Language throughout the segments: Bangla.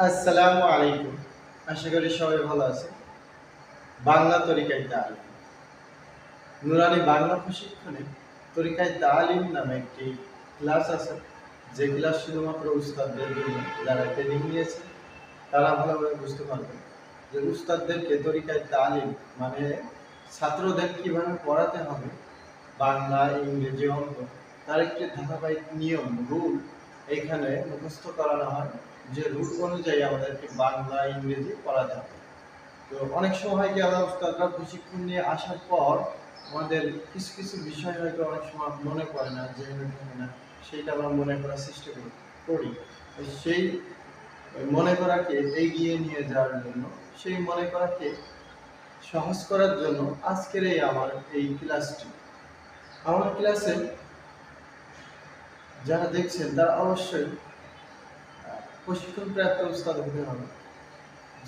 আসসালামু আলাইকুম। আশা করি সবাই ভালো আছে। বাংলা তরিকায় তালিম, নুরানি বাংলা প্রশিক্ষণে তরিকায় তালিম নামে একটি ক্লাস আছে, যে ক্লাস শুধুমাত্র উস্তাদদের জন্য। যারা ট্রেনিং নিয়েছে তারা ভালোভাবে বুঝতে পারবে যে উস্তাদদেরকে তরিকায় তালিম মানে ছাত্রদের কিভাবে পড়াতে হবে, বাংলা, ইংরেজি, অঙ্ক, তার একটি ধারাবাহিক নিয়ম রুল এখানে মুখস্থ করানো হয়। যে রুল অনুযায়ী আমাদেরকে বাংলা, ইংরেজি পড়াতে হবে। তো অনেক সময় হয় কি, আমরা উস্তাদরা প্রশিক্ষণ নিয়ে আসার পর আমাদের কিছু কিছু বিষয় হয়তো অনেক সময় মনে পড়ে না, যে থাকে না, সেইটা আমরা মনে করার চেষ্টা করি। তো সেই মনে করাকে এগিয়ে নিয়ে যাওয়ার জন্য, সেই মনে করাকে সহজ করার জন্য আজকের আমার এই ক্লাসটি। আমার ক্লাসে যারা দেখছেন তারা অবশ্যই প্রশিক্ষণ প্রাপ্ত উস্তাদ হতে হবে,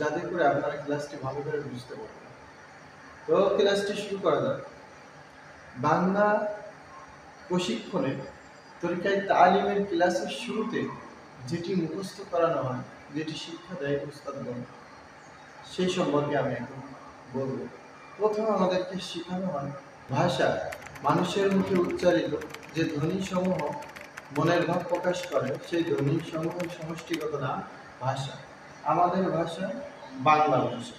যাতে করে আপনারা ক্লাসটি ভালো করে বুঝতে পারবেন। তো ক্লাসটি শুরু করা যাক। বাংলা প্রশিক্ষণে তরিকায় তালিমের ক্লাসের শুরুতে যেটি মুখস্থ করানো হয়, যেটি শিক্ষা দেয় উস্তাদগণ, সেই সম্পর্কে আমি এখন বলবো। প্রথমে আমাদেরকে শেখানো হয় ভাষা। মানুষের মুখে উচ্চারিত যে ধ্বনিসমূহ মনের ভাব প্রকাশ করে, সেই ধ্বনিসমূহের সমষ্টিগত নাম ভাষা। আমাদের ভাষা বাংলা ভাষা।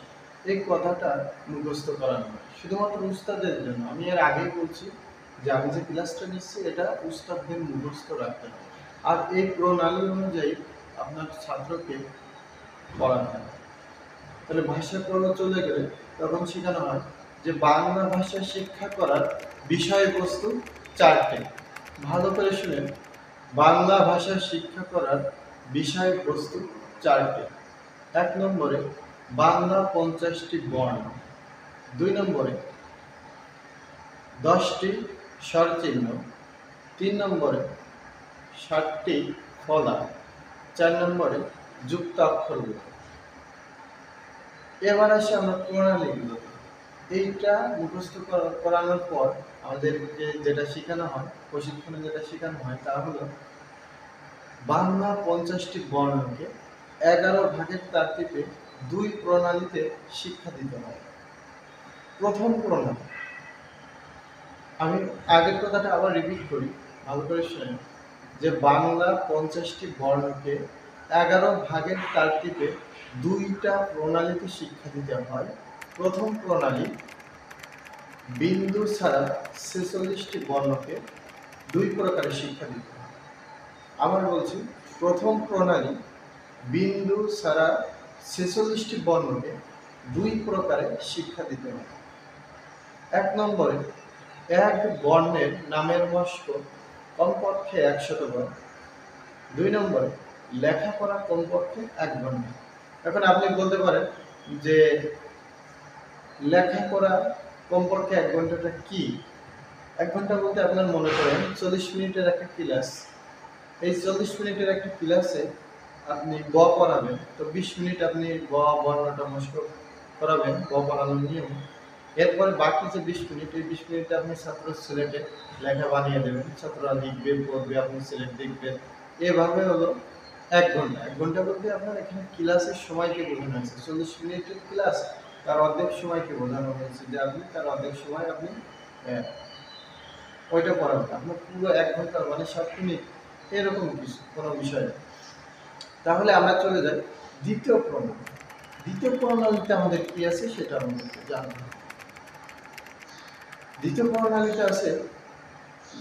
এই কথাটা মুখস্থ করানো হয় শুধুমাত্র উস্তাদের জন্য। আমি এর আগেই বলছি যে আমি যে ক্লাসটা নিচ্ছি এটা উস্তাদদের মুখস্থ রাখতে হবে, আর এই প্রণালী অনুযায়ী আপনার ছাত্রকে পড়াতে হবে। তাহলে ভাষা পড়া চলে গেলে তখন শেখানো হয় যে বাংলা ভাষা শিক্ষা করার বিষয়বস্তু চারটে। ভালো করে শুনেন, বাংলা ভাষা শিক্ষা করার বিষয়বস্তু চারটে। ১ নম্বরে বাংলা ৫০টি বর্ণ, ২ নম্বরে ১০টি স্বরচিহ্ন, ৩ নম্বরে ৬০টি ফলা, ৪ নম্বরে যুক্ত অক্ষরগুলো। এবার আসি আমরা প্রণালীগুলো। এইটা মুখস্থ করানোর পর আমাদেরকে যেটা শেখানো হয়, প্রশিক্ষণে যেটা শেখানো হয় তা হলো বাংলা ৫০টি বর্ণকে ১১ ভাগের তারটিপে ২ প্রণালীতে শিক্ষা দিতে হয়। প্রথম প্রণালী, আমি আগের কথাটা আবার রিপিট করি, ভালো করে শুনেন, যে বাংলা ৫০টি বর্ণকে ১১ ভাগের তারটিপে ২টা প্রণালীতে শিক্ষা দিতে হয়। প্রথম প্রণালী, বিন্দু ছাড়া ৪৬টি বর্ণকে ২ প্রকারে শিক্ষা দিতে হয়। আবার বলছি, প্রথম প্রণালী, বিন্দু ছাড়া ৪৬টি বর্ণকে ২ প্রকারে শিক্ষা দিতে হয়। ১ নম্বরে এক বর্ণের নামের মস্ক কমপক্ষে ১০০ বার। ২ নম্বরে লেখাপড়া কমপক্ষে ১ ঘন্টা। এখন আপনি বলতে পারেন যে লেখাপড়া কমপক্ষে ১ ঘন্টাটা কি? ১ ঘন্টা বলতে আপনার মনে করেন ৪০ মিনিটের একটা ক্লাস। এই ৪০ মিনিটের একটা ক্লাসে আপনি ব পড়াবেন, তো ২০ মিনিট আপনি ব বর্ণটা মস্ক করাবেন, ব পড়ানোর নিয়ম। এরপরে বাকি যে ২০ মিনিট, এই ২০ মিনিটে আপনি ছাত্র সিলেটে লেখা বানিয়ে দেবেন, ছাত্ররা লিখবে, পড়বে, আপনি সিলেট দেখবেন। এভাবে হলো ১ ঘন্টা। ১ ঘন্টা বলতে আপনার এখানে ক্লাসের সময়কে বোঝানো হয়েছে। ৪০ মিনিটের ক্লাস, তার অর্ধেক সময়কে বোঝানো হয়েছে যে আপনি তার অর্ধেক সময় আপনি ওইটা পড়াবেন। আপনার পুরো ১ ঘন্টা মানে ৬০ মিনিট এরকম কিছু কোনো বিষয় না। তাহলে আমরা চলে যাই দ্বিতীয় প্রণালী। দ্বিতীয় প্রণালীতে আমাদের কি আছে সেটা আমাদেরকে জানতে হবে। দ্বিতীয় প্রণালীতে আছে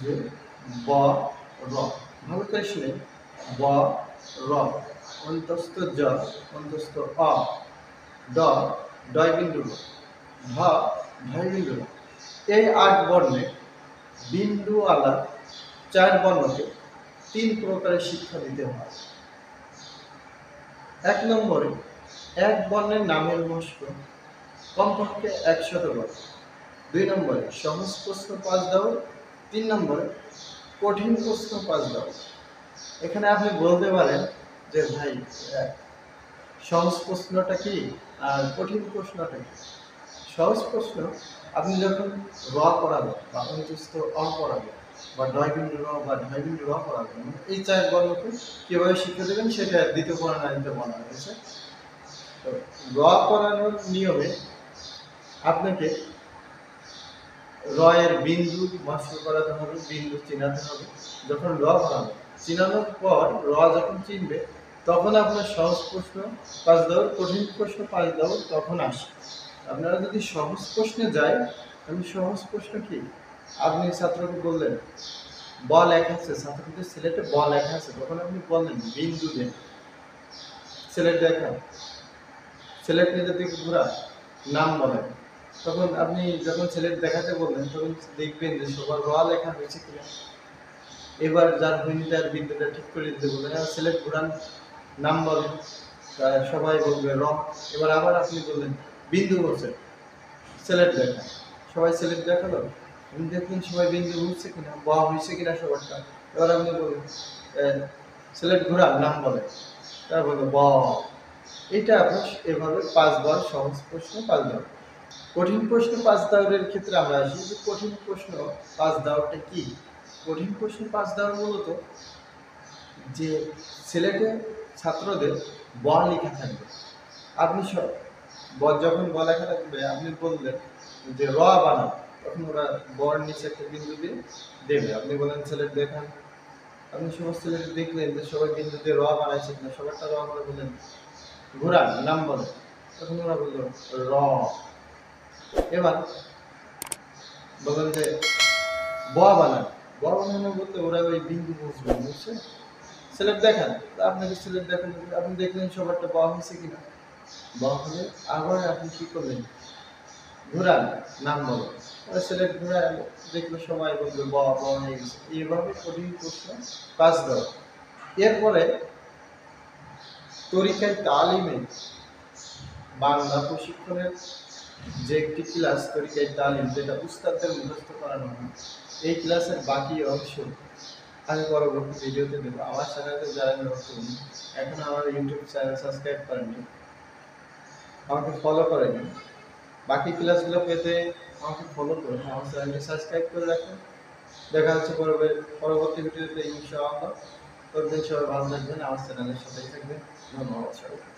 যে ব র। ভালো করে শুনে, ব র, অন্তস্থ জ, অন্তস্থ অ, ড, ডয় বিন্দু র, ভ, ভয় বিন্দু র। এই ৮ বর্ণে বিন্দুওয়ালা ৪ বর্ণকে ৩ প্রকারে শিক্ষা দিতে হয়। ১ নম্বরে এক বর্ণের নামের মস্ক কমপক্ষে ১০০ বার। ২ নম্বরে সহজ প্রশ্ন ৫ দাও। ৩ নম্বরে কঠিন প্রশ্ন ৫ দাও। এখানে আপনি বলতে পারেন যে ভাই, সহজ প্রশ্নটা কি আর কঠিন প্রশ্নটা কি? সহজ প্রশ্ন আপনি যখন র পড়াবেন বা অন্তস্থ অ পড়াবেন, বা ঢয় বিন্দু র বা ঢয় বিন্দু র পড়াবেন। এই 4 বর্ণকে কিভাবে শিক্ষা দেবেন সেটা দ্বিতীয় প্রণালীতে বলা হয়েছে। তো র পড়ানোর নিয়মে আপনাকে র এর বিন্দু মশল করাতে হবে, বিন্দু চিনাতে হবে। যখন র বানাবে, চিনানোর পর র যখন চিনবে তখন আপনার সহজ প্রশ্ন 5 দাও, কঠিন প্রশ্ন 5 দাও তখন আসে। আপনারা যদি সহজ প্রশ্নে যায়, আমি সহজ প্রশ্ন কি, আপনি ছাত্রকে বললেন ব লেখা আছে, ছাত্রদের সিলেটে ব লেখা আছে, তখন আপনি বললেন বিন্দু দেন, সিলেট দেখা, সিলেট নিজের দিকে ঘোরা, নাম বলেন। তখন আপনি যখন সিলেট দেখাতে বললেন তখন দেখবেন যে সবার র লেখা হয়েছে কিনা। এবার যার হয়নি তার বিন্দুটা ঠিক করে দিতে বললেন, সিলেট ঘোরান, নাম বলেন, সবাই বলবে র। এবার আবার আপনি বললেন বিন্দু বলছে, সিলেট দেখা, সবাই সিলেট দেখালো, আপনি দেখলেন সবাই বিন্দু হচ্ছে কিনা, ব হয়েছে কিনা সবারটা। এবার আপনি বললেন সিলেট ঘোরান, নাম বলেন, তারপরে ব। এটা আপনি এভাবে 5 বার সহজ প্রশ্ন 5 দাও। কঠিন প্রশ্ন 5 দাওয়ের ক্ষেত্রে আমরা আসি যে কঠিন প্রশ্ন 5 দাওটা কি। কঠিন প্রশ্ন 5 দাও মূলত যে সিলেটে ছাত্রদের ব লেখা থাকবে, আপনি যখন ব লেখা থাকবে আপনি বললেন যে র বানান, তখন ওরা বর নিচে একটা বিন্দু দিয়ে দেবে। আপনি বলেন সিলেট দেখান, আপনি সমস্ত সিলেট দেখলেন যে সবাই বিন্দু দিয়ে র বানাইছে কিনা, সবারটা র করে বললেন ঘোরান, নাম বলেন, তখন ওরা বললো র। এবার বলেন যে ব বানান, ব বানানো বলতে ওরা ওই বিন্দু বুঝবে, বুঝছেন, সিলেট দেখান, আপনাকে সিলেট দেখান, আপনি দেখলেন সবারটা ব হয়েছে কিনা, ব হলে আবার আপনি কি করলেন ঘোরান, নাম বলো, সিলেট ঘোরা, দেখলো সবাই বলবে ব ব হয়ে গেছে। এইভাবে কঠিন প্রশ্ন 5 দাও। এরপরে তরিকায় তালিমে বাংলা প্রশিক্ষণের যে একটি ক্লাস তরিকায় তালিম, যেটা উস্তাদদের মুখস্থ করানো হয়, এই ক্লাসের বাকি অংশ আমি পরবর্তী ভিডিওতে দেবো। আমার চ্যানেলে যারা নতুন, এখন আমার ইউটিউব চ্যানেল সাবস্ক্রাইব করেননি, আমাকে ফলো করেনি, বাকি ক্লাসগুলো পেতে আমাকে ফলো করুন, আমার চ্যানেলটি সাবস্ক্রাইব করে রাখুন। দেখা হচ্ছে পরবর্তী ভিডিওতে ইনশাআল্লাহ। ততদিন সবাই ভালো থাকবেন, আমার চ্যানেলের সাথেই থাকবেন। ধন্যবাদ সবাইকে।